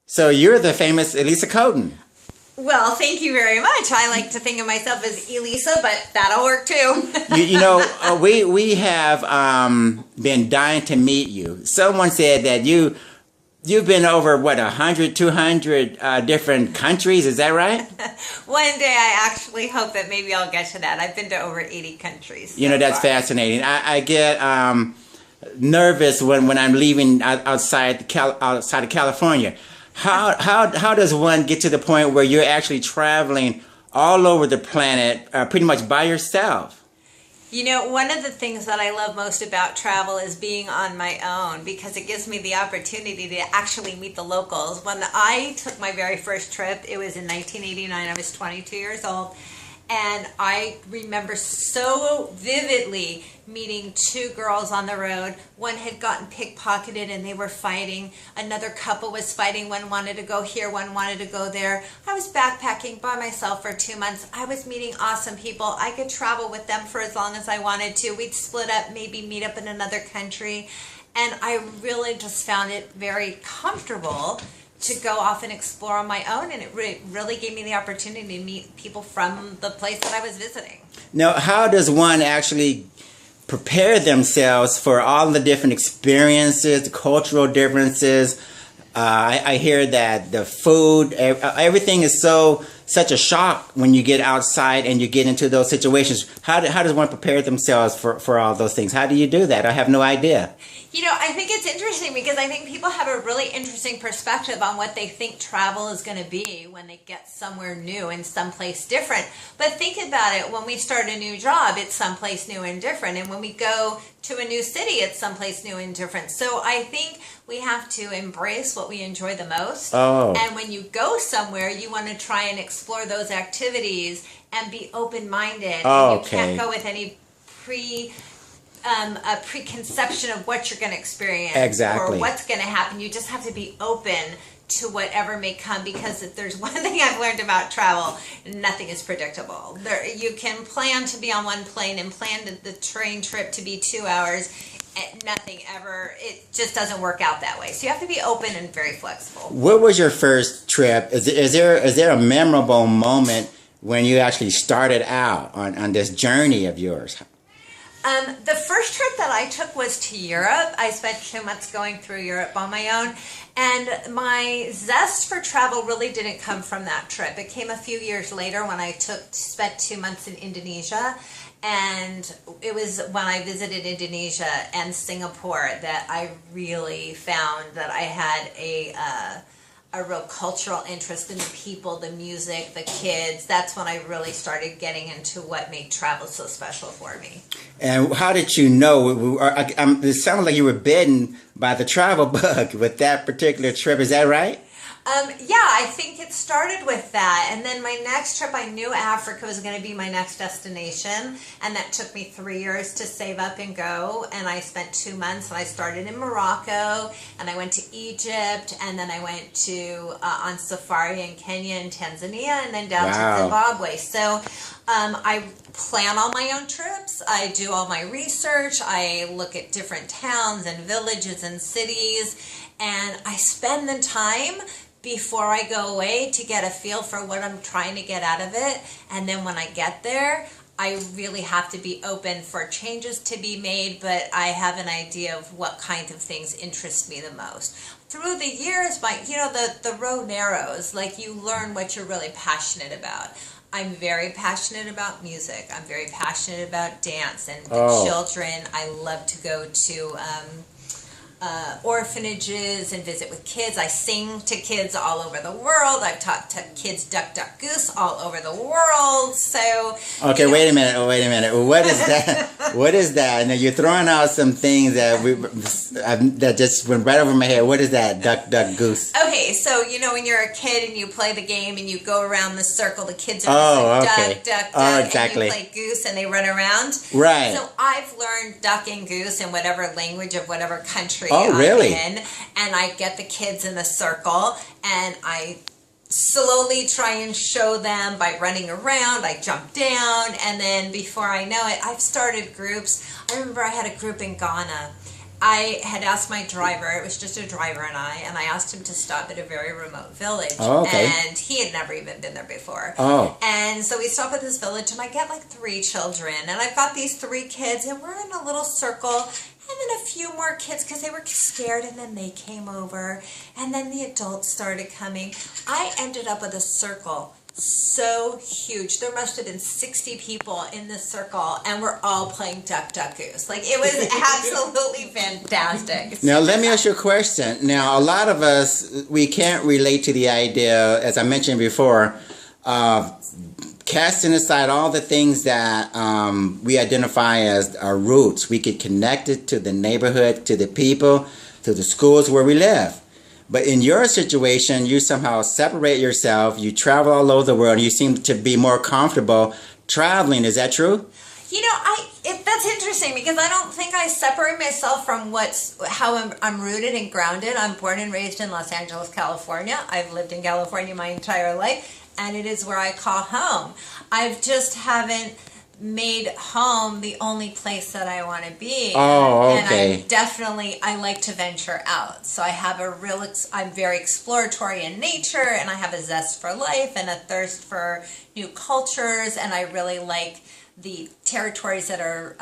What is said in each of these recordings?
So you're the famous Elisa Kotin. Well, thank you very much. I like to think of myself as Elisa, but that'll work too. We have been dying to meet you. Someone said that you've been over, 100, 200 different countries. Is that right? One day I actually hope that maybe I'll get to that. I've been to over 80 countries. That's fascinating. I get nervous when I'm leaving outside of California. How does one get to the point where you're actually traveling all over the planet pretty much by yourself? One of the things that I love most about travel is being on my own, because it gives me the opportunity to actually meet the locals. When I took my very first trip, it was in 1989. I was 22 years old. And I remember so vividly meeting two girls on the road. One had gotten pickpocketed and they were fighting. Another couple was fighting. One wanted to go here, one wanted to go there. I was backpacking by myself for 2 months. I was meeting awesome people. I could travel with them for as long as I wanted to. We'd split up, maybe meet up in another country. And I really just found it very comfortable to go off and explore on my own, and it really gave me the opportunity to meet people from the place that I was visiting. Now, how does one actually prepare themselves for all the different experiences, the cultural differences? I hear that the food, everything is such a shock when you get outside and you get into those situations. How does one prepare themselves for all those things? How do you do that? I have no idea. I think it's interesting because I think people have a really interesting perspective on what they think travel is going to be when they get somewhere new and someplace different. But think about it, when we start a new job, it's someplace new and different. And when we go to a new city, it's someplace new and different. So I think we have to embrace what we enjoy the most. Oh. And when you go somewhere, you want to try and explore those activities and be open-minded. Oh, and you can't go with any a preconception of what you're going to experience exactly, or what's going to happen. You just have to be open to whatever may come, because if there's one thing I've learned about travel, nothing is predictable. You can plan to be on one plane and plan the train trip to be 2 hours, and nothing ever, it just doesn't work out that way. So you have to be open and very flexible. What was your first trip? Is there a memorable moment when you actually started out on this journey of yours? The first trip that I took was to Europe. I spent 2 months going through Europe on my own, and my zest for travel really didn't come from that trip. It came a few years later when I spent 2 months in Indonesia, and it was when I visited Indonesia and Singapore that I really found that I had a real cultural interest in the people, the music, the kids. That's when I really started getting into what made travel so special for me. And how did you know? It sounded like you were bitten by the travel bug with that particular trip. Is that right? Yeah, I think it started with that. And then my next trip, I knew Africa was going to be my next destination. And that took me 3 years to save up and go. And I spent 2 months, and I started in Morocco, and I went to Egypt, and then I went to on safari in Kenya and Tanzania, and then down to Zimbabwe. So I plan all my own trips. I do all my research. I look at different towns and villages and cities, and I spend the time before I go away to get a feel for what I'm trying to get out of it. And then when I get there, I really have to be open for changes to be made, but I have an idea of what kind of things interest me the most. Through the years, the road narrows. Like, you learn what you're really passionate about. I'm very passionate about music. I'm very passionate about dance and the children. I love to go to orphanages and visit with kids. I sing to kids all over the world. I've taught to kids duck, duck, goose all over the world. So okay, wait a minute. What is that? What is that? Now you're throwing out some things that just went right over my head. What is that? Duck, duck, goose. Okay, so when you're a kid and you play the game and you go around the circle, the kids are duck, duck, duck, exactly. And you play goose and they run around. Right. So I've learned duck and goose in whatever language of whatever country I'm really? in, and I get the kids in the circle, and I slowly try and show them by running around. I jump down, and then before I know it, I've started groups. I remember I had a group in Ghana. I had asked my driver, it was just a driver and I asked him to stop at a very remote village. Oh, okay. And he had never even been there before. Oh. And so we stop at this village and I get like 3 children. And I've got these 3 kids and we're in a little circle. And then a few more kids because they were scared, and then they came over. And then the adults started coming. I ended up with a circle so huge. There must have been 60 people in this circle, and we're all playing duck, duck, goose. Like, it was absolutely fantastic. Now, let me ask you a question. Now, a lot of us, we can't relate to the idea, as I mentioned before, of casting aside all the things that we identify as our roots. We get connected to the neighborhood, to the people, to the schools where we live. But in your situation, you somehow separate yourself. You travel all over the world. And you seem to be more comfortable traveling. Is that true? You know, that's interesting because I don't think I separate myself from how I'm rooted and grounded. I'm born and raised in Los Angeles, California. I've lived in California my entire life, and it is where I call home. I just haven't made home the only place that I want to be. Oh, okay. And I like to venture out. So I have I'm very exploratory in nature, and I have a zest for life and a thirst for new cultures, and I really like the territories that are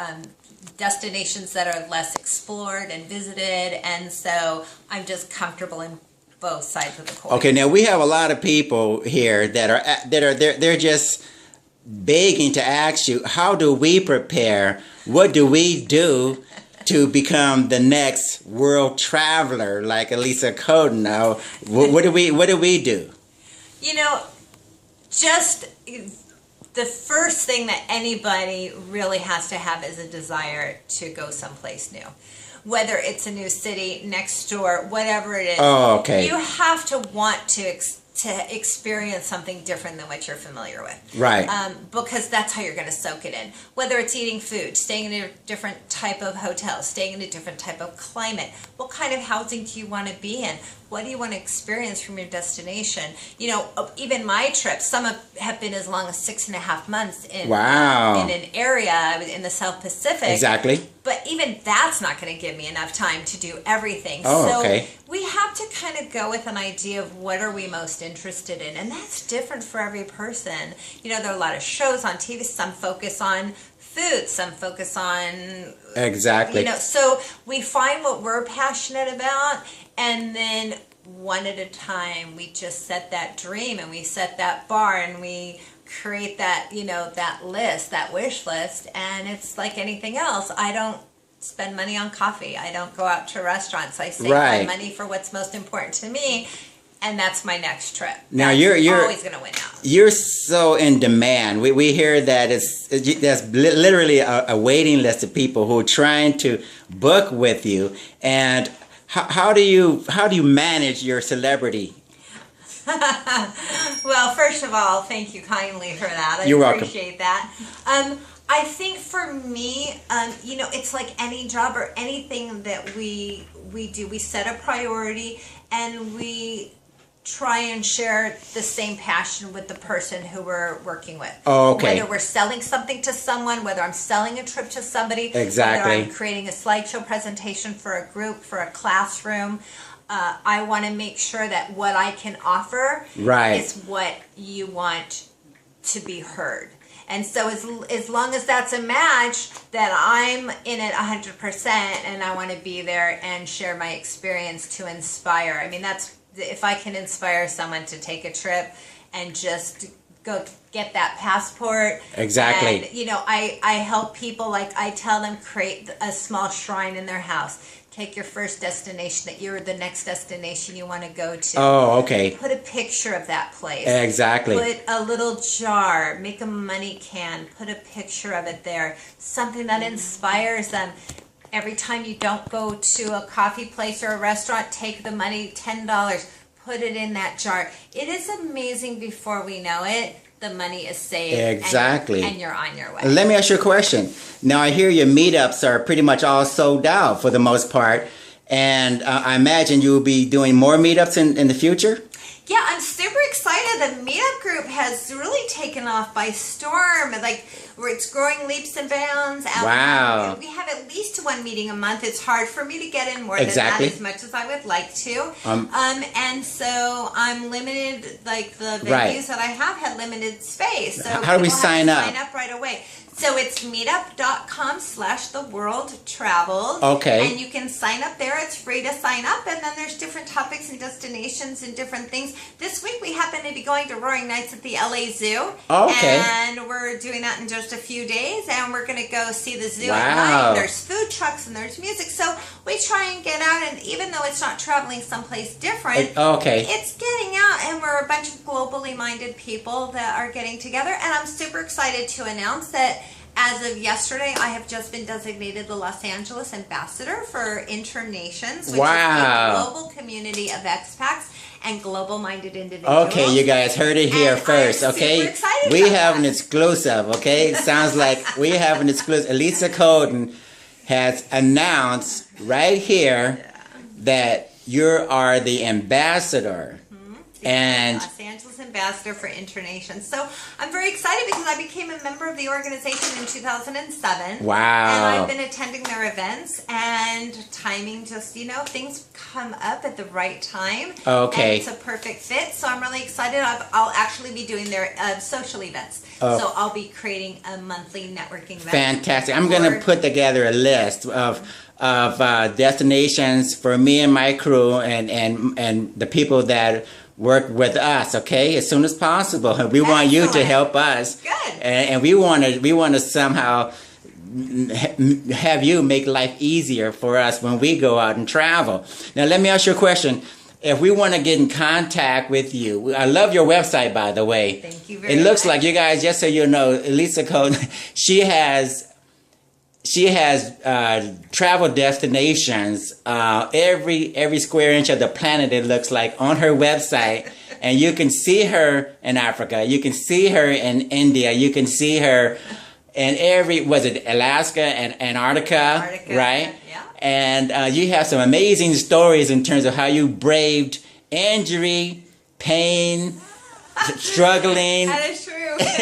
destinations that are less explored and visited, and so I'm just comfortable in both sides of the coin. Okay, now we have a lot of people here they're just begging to ask you, how do we prepare? What do we do to become the next world traveler like Elisa Kotin? Now, what do we do? You know, just the first thing that anybody really has to have is a desire to go someplace new. Whether it's a new city, next door, whatever it is. Oh, okay. You have to want to experience something different than what you're familiar with. Right. Because that's how you're going to soak it in. Whether it's eating food, staying in a different type of hotel, staying in a different type of climate. What kind of housing do you want to be in? What do you want to experience from your destination? You know, even my trips, some have been as long as 6.5 months in an area in the South Pacific. Exactly. But even that's not going to give me enough time to do everything. Oh, so okay. we have to kind of go with an idea of what are we most interested in. And that's different for every person. You know, there are a lot of shows on TV. Some focus on food. Some focus on... Exactly. You know, so we find what we're passionate about, and then one at a time we just set that dream and we set that bar and we create that, you know, that list, that wish list. And it's like anything else. I don't spend money on coffee. I don't go out to restaurants. I save my money for what's most important to me, and that's my next trip. Now you're always going to win out. You're so in demand. We hear that there's literally a waiting list of people who are trying to book with you. And how do you manage your celebrity? Well, first of all, thank you kindly for that. You're welcome. Appreciate that. I think for me, you know, it's like any job or anything that we do. We set a priority and we try and share the same passion with the person who we're working with. Oh, okay. Whether we're selling something to someone, whether I'm selling a trip to somebody, exactly. whether I'm creating a slideshow presentation for a group, for a classroom. I want to make sure that what I can offer is what you want to be heard. And so as long as that's a match, that I'm in it 100% and I want to be there and share my experience to inspire. I mean, that's if I can inspire someone to take a trip and just go get that passport. Exactly. And, you know, I help people, like I tell them, create a small shrine in their house. Take your first destination that you're the next destination you want to go to. Oh, okay. Put a picture of that place. Exactly. Put a little jar. Make a money can. Put a picture of it there. Something that inspires them. Every time you don't go to a coffee place or a restaurant, take the money, $10. Put it in that jar. It is amazing before we know it. The money is saved. Exactly. And you're on your way. Let me ask you a question. Now, I hear your meetups are pretty much all sold out for the most part. And I imagine you will be doing more meetups in the future? Yeah, I'm super excited. The meetup group has really taken off by storm. Like, It's growing leaps and bounds. Wow. We have at least one meeting a month. It's hard for me to get in more Exactly. than that, as much as I would like to. And so I'm limited, like the venues Right. that I have had limited space. So How do we people have sign to up? Sign up right away. So it's meetup.com/theworldtraveled. Okay. And you can sign up there. It's free to sign up. And then there's different topics and destinations and different things. This week we happen to be going to Roaring Nights at the LA Zoo. Okay. And we're doing that in just a few days. And we're going to go see the zoo Wow. at night. There's food trucks and there's music. So we try and get out. And even though it's not traveling someplace different, Okay. it's getting out. And we're a bunch of globally minded people that are getting together. And I'm super excited to announce that as of yesterday, I have just been designated the Los Angeles ambassador for Internations, which is a global community of expats and global-minded individuals. Okay, you guys heard it here And first, I'm okay? super excited We about have an that. exclusive, okay? Sounds like we have an exclusive. Elisa Kotin has announced right here that you are the ambassador. And Los Angeles ambassador for Internations. So I'm very excited because I became a member of the organization in 2007. wow. And I've been attending their events, and timing just, things come up at the right time. Okay. And it's a perfect fit. So I'm really excited. I'll actually be doing their social events. Oh. So I'll be creating a monthly networking event. Fantastic. I'm going to put together a list of destinations for me and my crew and the people that work with us, okay, as soon as possible. We want you to Excellent. help us. Good. And we want to somehow have you make life easier for us when we go out and travel. Now, let me ask you a question. If we want to get in contact with you, I love your website, by the way. Thank you very much. It looks much. like you guys, just so you know, Elisa Kotin, she has travel destinations every square inch of the planet, it looks like, on her website. And you can see her in Africa, you can see her in India, you can see her in Alaska and Antarctica, right? Yeah. And you have some amazing stories in terms of how you braved injury, pain, struggling. That is true.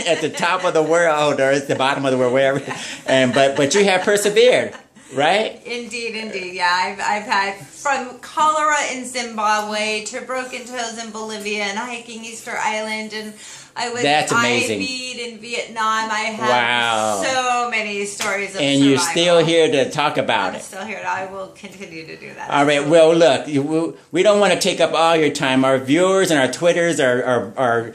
At the top of the world, or at the bottom of the world, wherever. But you have persevered, right? Indeed. Yeah, I've had from cholera in Zimbabwe to broken toes in Bolivia and hiking Easter Island, and I was That's amazing. IV'd in Vietnam. I have Wow. so many stories of And survival. you're still here to talk about I'm it. still here, and I will continue to do that. All right. Well, look, we don't want to take up all your time. Our viewers and our Twitters are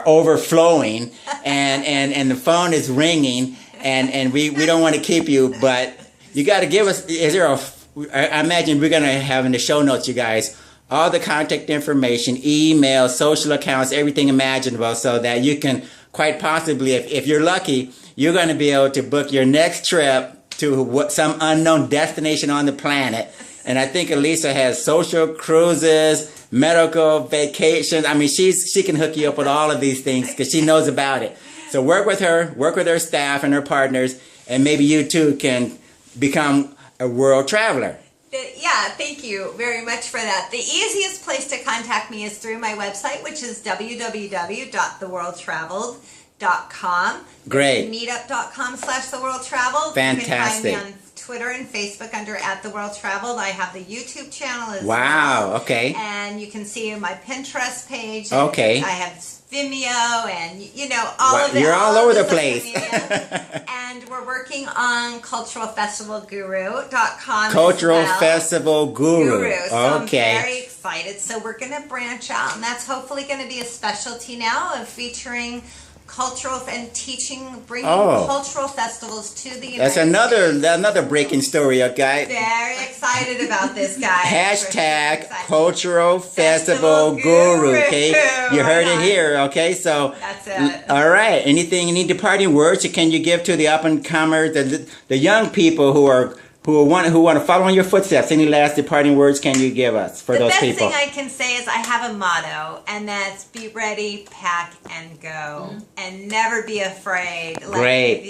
overflowing, and the phone is ringing, and we don't want to keep you, but you got to give us. I imagine we're gonna have in the show notes, you guys, all the contact information, email, social accounts, everything imaginable, so that you can quite possibly, if you're lucky, you're going to be able to book your next trip to some unknown destination on the planet. And I think Elisa has social cruises, medical vacations. I mean, she can hook you up with all of these things because she knows about it. So work with her staff and her partners, and maybe you too can become a world traveler. Yeah, thank you very much for that. The easiest place to contact me is through my website, which is www.theworldtraveled.com. Great. Meetup.com/theworldtraveled. Fantastic. You can find me on Twitter and Facebook under @theworldtraveled. I have the YouTube channel as well. Wow, okay. And you can see my Pinterest page. Okay. I have Vimeo and, all of it. You're all over the social place. media. And we're working on culturalfestivalguru.com. Cultural as well. Festival Guru. So Okay. I'm very excited. So we're going to branch out, and that's hopefully going to be a specialty now of featuring cultural and teaching, bringing cultural festivals to the That's United States. another breaking story, okay? Very excited about this, guys. Hashtag Excited. Cultural Festival Guru, okay? You heard it Right on. here, okay? So, That's it. all right. Any departing words can you give to the up and comers, the young people who want to follow in your footsteps? Any last departing words can you give us for those people? The best thing I can say is I have a motto, and that's be ready, pack, and go. And never be afraid. Great.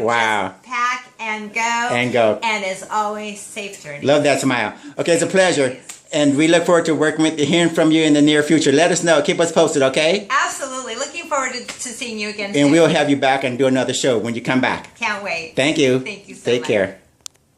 Wow. Just pack and go. And go. And as always, safe journey. Love that smile. Okay, it's a pleasure. And we look forward to working with you, hearing from you in the near future. Let us know. Keep us posted, okay? Absolutely. Looking forward forward to seeing you again And soon. we'll have you back and do another show when you come back. Can't wait. Thank you. Thank you so Take much. care.